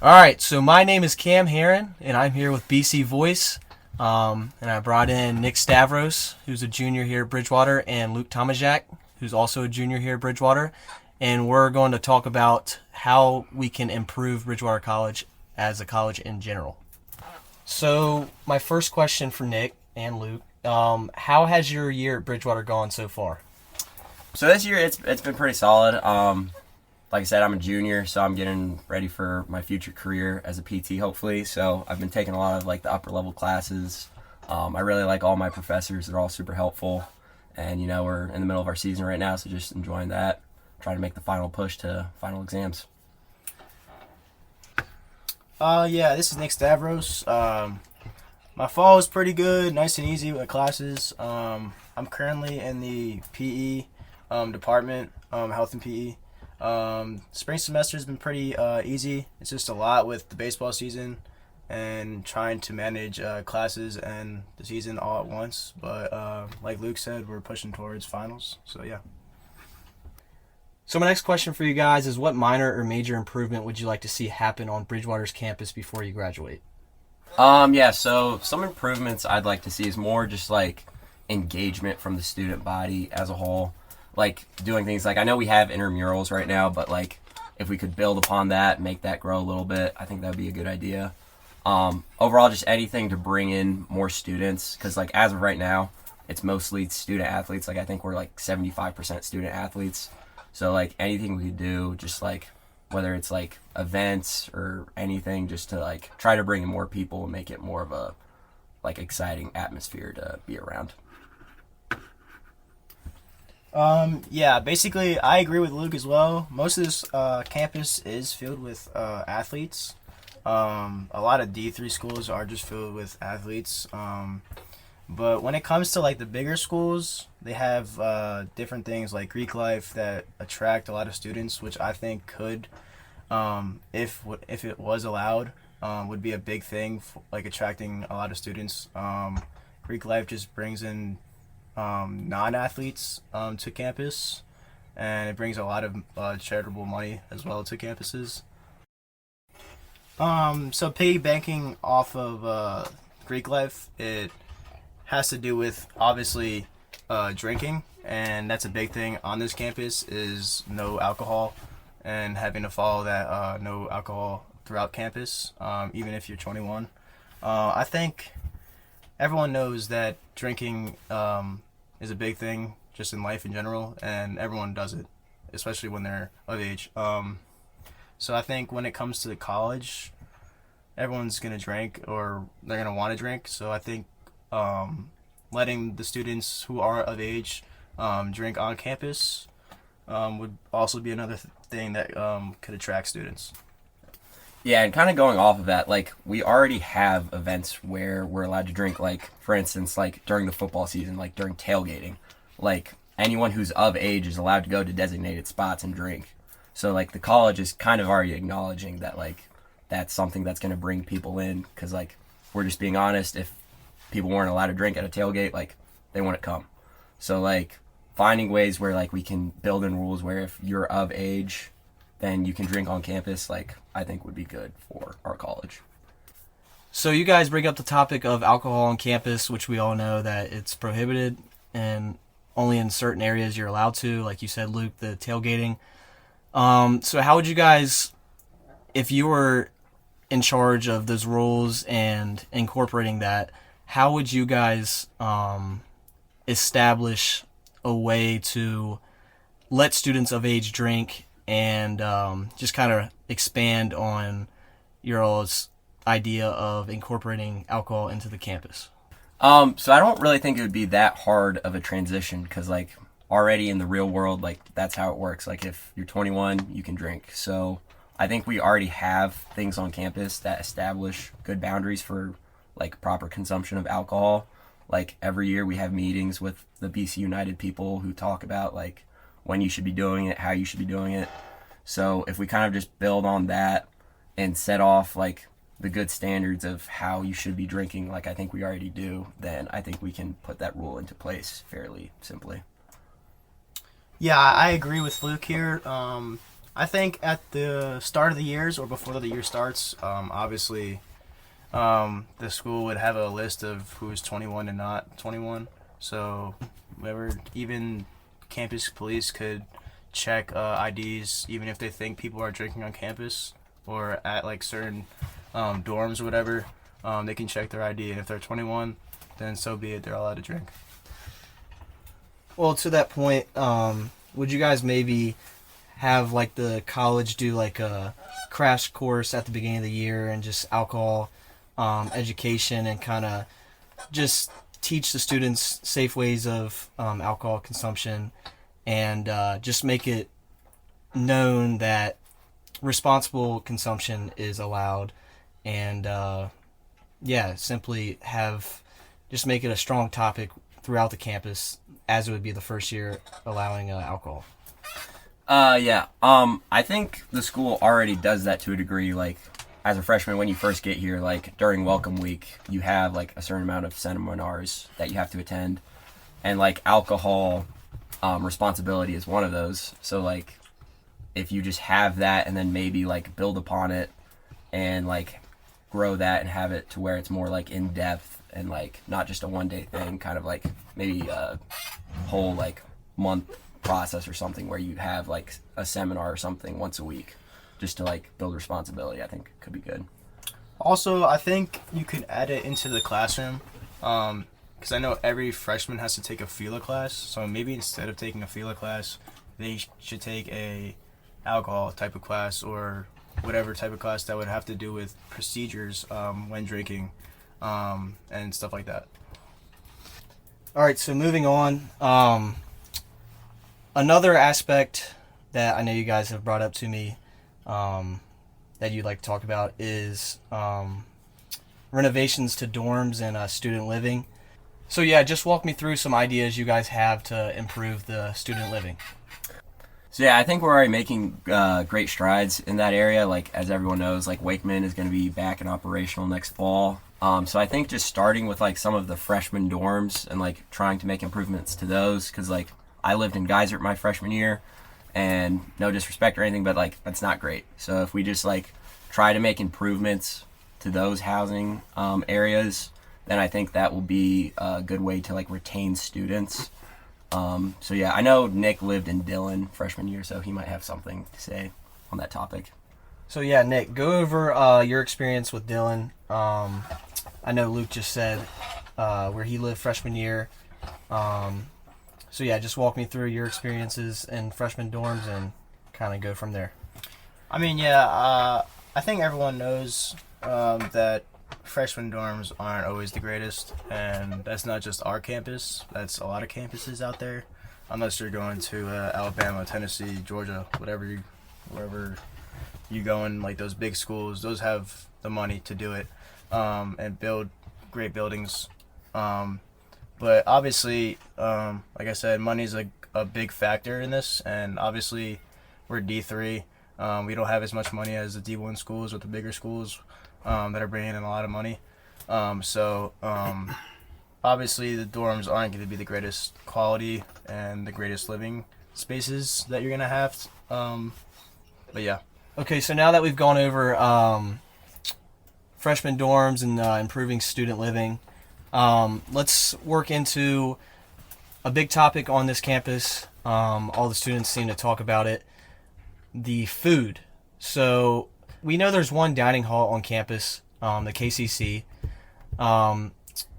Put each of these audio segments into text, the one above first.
All right, so my name is Cam Herron, and I'm here with BC Voice. And I brought in Nick Stavros, who's a junior here at Bridgewater, and Luke Tomaszak, who's also a junior here at Bridgewater. And we're going to talk about how we can improve Bridgewater College as a college in general. So, my first question for Nick and Luke, how has your year at Bridgewater gone so far? So this year it's been pretty solid. Like I said, I'm a junior, so I'm getting ready for my future career as a PT, hopefully. So I've been taking a lot of like the upper level classes. I really like all my professors; they're all super helpful. And we're in the middle of our season right now, so just enjoying that. Trying to make the final push to final exams. Yeah, this is Nick Stavros. My fall is pretty good, nice and easy with classes. I'm currently in the PE department, health and PE. Spring semester has been pretty easy. It's just a lot with the baseball season and trying to manage classes and the season all at once. But like Luke said, we're pushing towards finals. So yeah. So my next question for you guys is, what minor or major improvement would you like to see happen on Bridgewater's campus before you graduate? Yeah, so some improvements I'd like to see is more just like engagement from the student body as a whole. Like doing things like, I know we have intramurals right now, but like if we could build upon that, make that grow a little bit, I think that would be a good idea. Overall, just anything to bring in more students, because like as of right now, it's mostly student athletes. Like I think we're like 75% student athletes. So like anything we could do, just like whether it's like events or anything, just to like try to bring in more people and make it more of a like exciting atmosphere to be around. Yeah, basically, I agree with Luke as well. Most of this campus is filled with athletes. A lot of D3 schools are just filled with athletes. But when it comes to like the bigger schools, they have different things like Greek life that attract a lot of students, which I think could, if it was allowed, would be a big thing for, like attracting a lot of students. Greek life just brings in non-athletes to campus, and it brings a lot of charitable money as well to campuses. So piggybacking off of Greek life, it has to do with obviously drinking, and that's a big thing on this campus is no alcohol, and having to follow that no alcohol throughout campus, even if you're 21. I think everyone knows that drinking is a big thing just in life in general, and everyone does it, especially when they're of age. So I think when it comes to college, everyone's gonna drink, or they're gonna want to drink. So I think letting the students who are of age drink on campus would also be another thing that could attract students. Yeah, and kind of going off of that, like we already have events where we're allowed to drink, like for instance, like during the football season, like during tailgating, like anyone who's of age is allowed to go to designated spots and drink. So like the college is kind of already acknowledging that like that's something that's going to bring people in, because like we're just being honest, if people weren't allowed to drink at a tailgate, like they wouldn't come. So like finding ways where like we can build in rules where if you're of age, then you can drink on campus, like I think would be good for our college. So you guys bring up the topic of alcohol on campus, which we all know that it's prohibited and only in certain areas you're allowed to, like you said, Luke, the tailgating. So how would you guys, if you were in charge of those rules and incorporating that, how would you guys establish a way to let students of age drink and just kind of expand on your all's idea of incorporating alcohol into the campus? So I don't really think it would be that hard of a transition, because like already in the real world, like that's how it works. Like if you're 21, you can drink. So I think we already have things on campus that establish good boundaries for like proper consumption of alcohol. Like every year we have meetings with the BC United people who talk about like when you should be doing it, how you should be doing it. So if we kind of just build on that and set off like the good standards of how you should be drinking, like I think we already do, then I think we can put that rule into place fairly simply. Yeah, I agree with Luke here. I think at the start of the years or before the year starts, obviously, the school would have a list of who's 21 and not 21. So, whoever, even campus police could check IDs, even if they think people are drinking on campus or at like certain dorms or whatever. They can check their ID, and if they're 21, then so be it. They're allowed to drink. Well, to that point, would you guys maybe have like the college do like a crash course at the beginning of the year and just alcohol education and kind of just teach the students safe ways of alcohol consumption and just make it known that responsible consumption is allowed and simply just make it a strong topic throughout the campus as it would be the first year allowing alcohol. I think the school already does that to a degree. Like, as a freshman, when you first get here, like, during welcome week, you have, like, a certain amount of seminars that you have to attend. And, like, alcohol responsibility is one of those. So, like, if you just have that and then maybe, like, build upon it and, like, grow that and have it to where it's more, like, in-depth and, like, not just a one-day thing, kind of, like, maybe a whole, like, month process or something where you have like a seminar or something once a week just to like build responsibility, I think could be good. Also, I think you could add it into the classroom because I know every freshman has to take a FILA class, so maybe instead of taking a FILA class, they should take a alcohol type of class or whatever type of class that would have to do with procedures when drinking and stuff like that. All right, so moving on. Another aspect that I know you guys have brought up to me that you'd like to talk about is renovations to dorms and student living. So yeah, just walk me through some ideas you guys have to improve the student living. So yeah, I think we're already making great strides in that area. Like, as everyone knows, like Wakeman is going to be back and operational next fall. So I think just starting with like some of the freshman dorms and like trying to make improvements to those, because like I lived in Geyser my freshman year, and no disrespect or anything, but like that's not great. So if we just like try to make improvements to those housing areas, then I think that will be a good way to like retain students. So yeah, I know Nick lived in Dillon freshman year, so he might have something to say on that topic. So yeah, Nick, go over your experience with Dillon. I know Luke just said where he lived freshman year. So yeah, just walk me through your experiences in freshman dorms and kind of go from there. I mean, yeah, I think everyone knows that freshman dorms aren't always the greatest, and that's not just our campus. That's a lot of campuses out there, unless you're going to Alabama, Tennessee, Georgia, wherever you go in, like those big schools. Those have the money to do it and build great buildings. But obviously, like I said, money's a big factor in this, and obviously we're D3. We don't have as much money as the D1 schools or the bigger schools that are bringing in a lot of money. So obviously the dorms aren't going to be the greatest quality and the greatest living spaces that you're going to have. But yeah. Okay, so now that we've gone over freshman dorms and improving student living, let's work into a big topic on this campus. All the students seem to talk about it. The food. So we know there's one dining hall on campus, the KCC,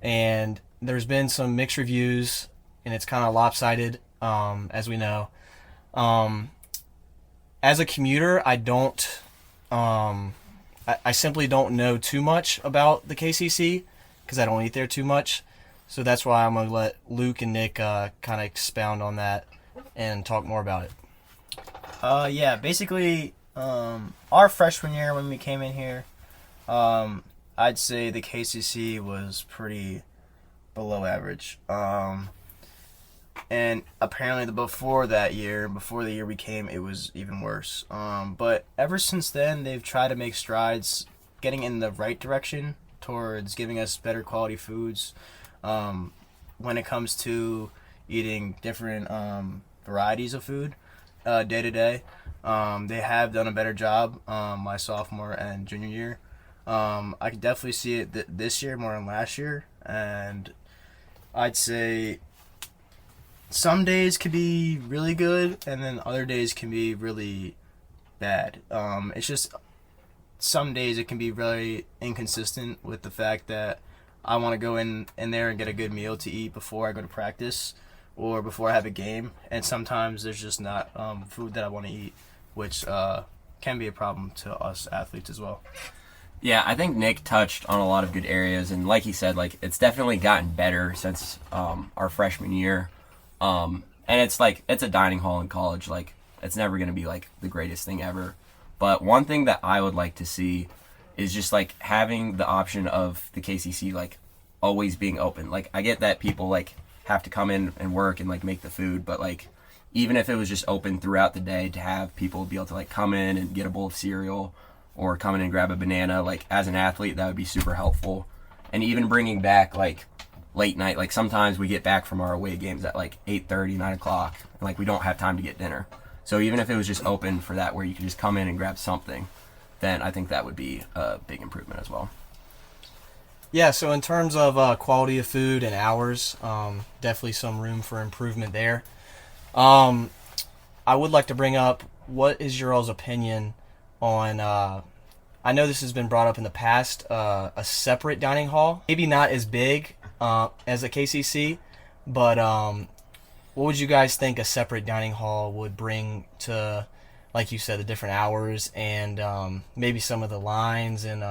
and there's been some mixed reviews, and it's kind of lopsided, as we know. As a commuter, I simply don't know too much about the KCC because I don't eat there too much. So that's why I'm going to let Luke and Nick kind of expound on that and talk more about it. Yeah, basically, our freshman year when we came in here, I'd say the KCC was pretty below average. And apparently before the year we came, it was even worse. But ever since then, they've tried to make strides getting in the right direction towards giving us better quality foods. When it comes to eating different varieties of food, day to day. They have done a better job my sophomore and junior year. I could definitely see it this year more than last year, and I'd say some days could be really good, and then other days can be really bad. It's just some days it can be really inconsistent with the fact that I want to go in there and get a good meal to eat before I go to practice or before I have a game, and sometimes there's just not food that I want to eat, which can be a problem to us athletes as well. Yeah, I think Nick touched on a lot of good areas, and like he said, like it's definitely gotten better since our freshman year. And it's a dining hall in college. Like it's never going to be like the greatest thing ever. But one thing that I would like to see is just like having the option of the KCC like always being open. Like I get that people like have to come in and work and like make the food, but like even if it was just open throughout the day to have people be able to like come in and get a bowl of cereal or come in and grab a banana, like as an athlete that would be super helpful. And even bringing back like late night, like sometimes we get back from our away games at like 8:30, 9 o'clock, and like we don't have time to get dinner. So even if it was just open for that where you could just come in and grab something, then I think that would be a big improvement as well. Yeah, so in terms of quality of food and hours, definitely some room for improvement there. I would like to bring up, what is your all's opinion on, I know this has been brought up in the past, a separate dining hall, maybe not as big as a KCC, but what would you guys think a separate dining hall would bring to, like you said, the different hours and maybe some of the lines and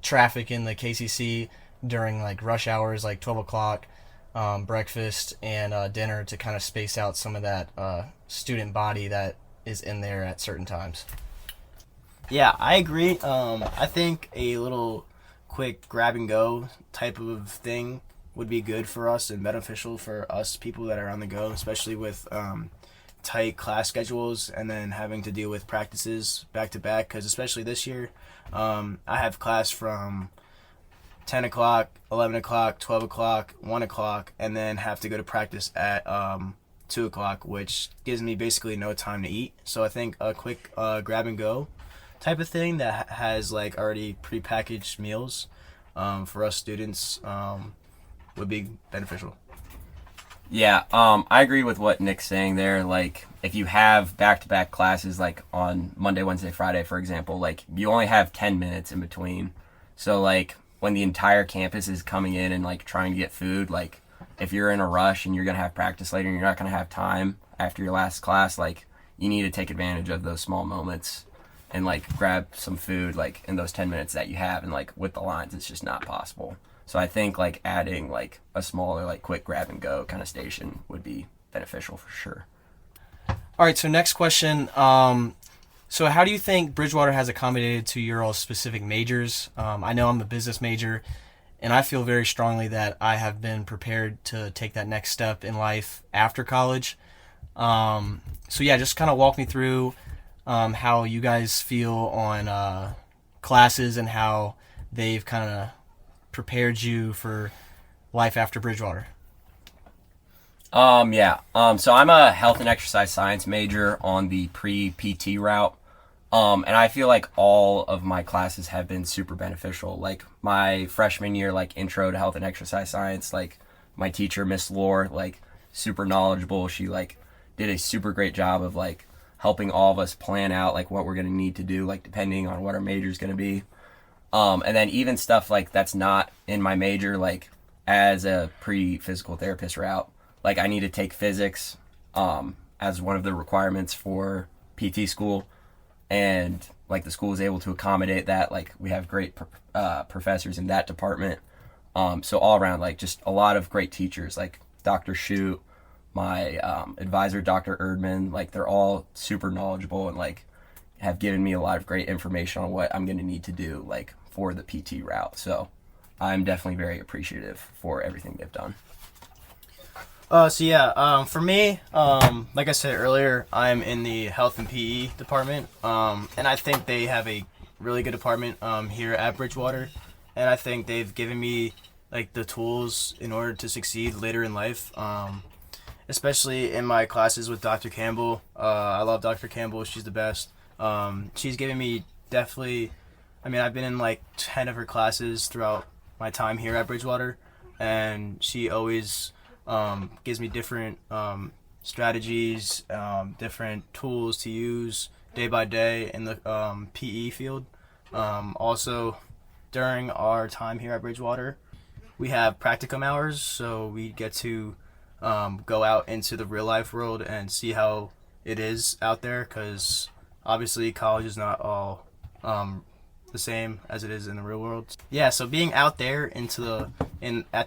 traffic in the KCC during like rush hours, like 12 o'clock, breakfast and dinner, to kind of space out some of that student body that is in there at certain times? Yeah, I agree. I think a little quick grab and go type of thing would be good for us and beneficial for us people that are on the go, especially with tight class schedules and then having to deal with practices back to back, because especially this year I have class from 10 o'clock, 11 o'clock, 12 o'clock, 1 o'clock, and then have to go to practice at 2 o'clock, which gives me basically no time to eat. So I think a quick grab and go type of thing that has like already prepackaged meals for us students would be beneficial. Yeah, I agree with what Nick's saying there. Like, if you have back-to-back classes, like on Monday, Wednesday, Friday, for example, like you only have 10 minutes in between. So, like, when the entire campus is coming in and like trying to get food, like if you're in a rush and you're gonna have practice later and you're not gonna have time after your last class, like you need to take advantage of those small moments and like grab some food like in those 10 minutes that you have. And like with the lines, it's just not possible. So I think like adding like a smaller like quick grab and go kind of station would be beneficial for sure. All right, so next question. So how do you think Bridgewater has accommodated to your all specific majors? I know I'm a business major, and I feel very strongly that I have been prepared to take that next step in life after college. So yeah, just kind of walk me through how you guys feel on classes and how they've kind of prepared you for life after Bridgewater. So I'm a health and exercise science major on the pre-PT route. And I feel like all of my classes have been super beneficial. Like my freshman year, like intro to health and exercise science, like my teacher, Miss Lore, like super knowledgeable. She like did a super great job of like helping all of us plan out like what we're going to need to do, like depending on what our major is going to be. And then even stuff like that's not in my major, like as a pre-physical therapist route, like I need to take physics as one of the requirements for PT school, and like the school is able to accommodate that. Like we have great professors in that department. So all around, like just a lot of great teachers, like Dr. Shute, my advisor, Dr. Erdman, like they're all super knowledgeable and like have given me a lot of great information on what I'm going to need to do like for the PT route. So I'm definitely very appreciative for everything they've done. For me, like I said earlier, I'm in the health and PE department, and I think they have a really good department here at Bridgewater, and I think they've given me like the tools in order to succeed later in life. especially in my classes with Dr. Campbell. I love Dr. Campbell. She's the best. She's given me definitely, I mean, I've been in like 10 of her classes throughout my time here at Bridgewater, and she always gives me different strategies, different tools to use day by day in the PE field. Also, during our time here at Bridgewater, we have practicum hours, so we get to go out into the real life world and see how it is out there, because obviously college is not all the same as it is in the real world. Yeah, so being out there at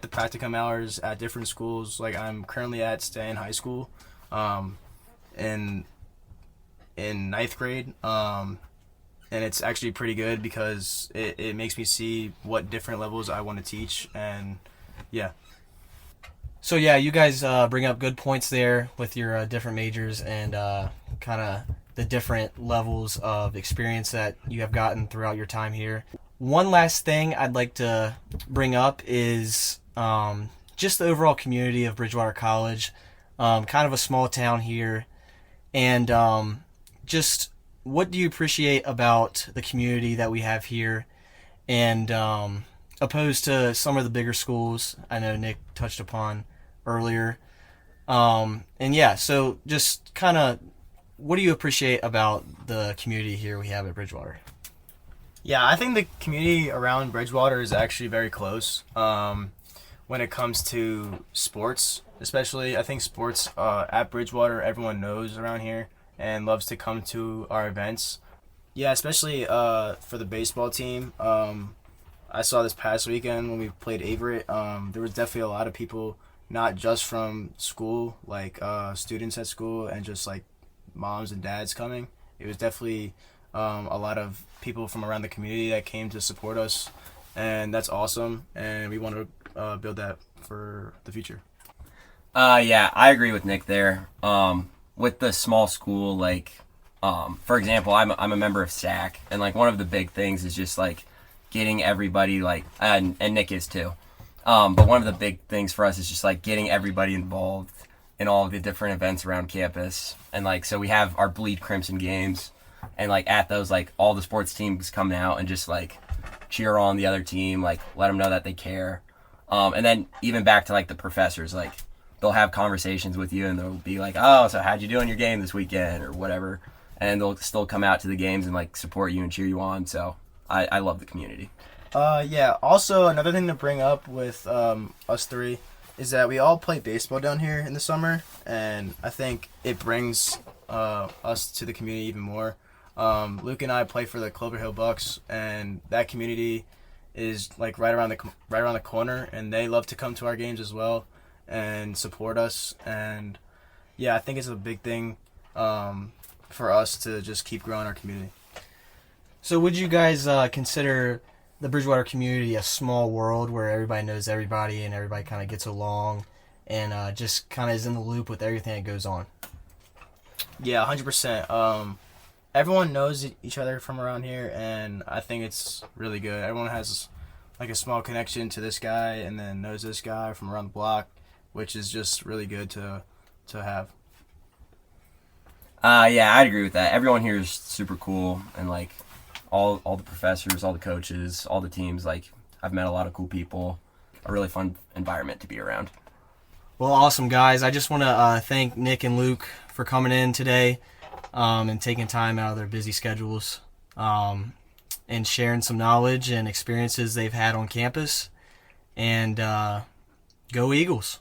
the practicum hours at different schools, like I'm currently at Stanton High School, in ninth grade, and it's actually pretty good because it makes me see what different levels I want to teach, and yeah. So yeah, you guys bring up good points there with your different majors and kind of the different levels of experience that you have gotten throughout your time here. One last thing I'd like to bring up is just the overall community of Bridgewater College. Kind of a small town here, and just what do you appreciate about the community that we have here, and opposed to some of the bigger schools I know Nick touched upon earlier. And yeah, so just kind of what do you appreciate about the community here we have at Bridgewater? Yeah, I think the community around Bridgewater is actually very close. When it comes to sports, especially, I think sports at Bridgewater, everyone knows around here and loves to come to our events. Yeah, especially for the baseball team. I saw this past weekend when we played Averett, there was definitely a lot of people, not just from school, like students at school and just like moms and dads coming. It was definitely a lot of people from around the community that came to support us, and that's awesome, and we want to build that for the future. Yeah, I agree with Nick there. With the small school, like, for example, I'm a member of SAC, and like one of the big things is just like getting everybody like, and Nick is too. But one of the big things for us is just like getting everybody involved in all of the different events around campus, and like so we have our Bleed Crimson games, and like at those like all the sports teams come out and just like cheer on the other team, like let them know that they care. And then even back to like the professors, like they'll have conversations with you and they'll be like, oh, so how'd you do in your game this weekend or whatever, and they'll still come out to the games and like support you and cheer you on. So I love the community. Yeah, also another thing to bring up with us three is that we all play baseball down here in the summer, and I think it brings us to the community even more. Luke and I play for the Clover Hill Bucks, and that community is like right around the corner, and they love to come to our games as well and support us. And yeah, I think it's a big thing for us to just keep growing our community. So would you guys consider the Bridgewater community a small world where everybody knows everybody and everybody kind of gets along and just kind of is in the loop with everything that goes on? Yeah, 100%. Everyone knows each other from around here, and I think it's really good. Everyone has like a small connection to this guy and then knows this guy from around the block, which is just really good to have. Yeah, I'd agree with that. Everyone here is super cool, and like all the professors, all the coaches, all the teams, like I've met a lot of cool people. A really fun environment to be around. Well, awesome, guys. I just want to thank Nick and Luke for coming in today and taking time out of their busy schedules and sharing some knowledge and experiences they've had on campus. And go Eagles.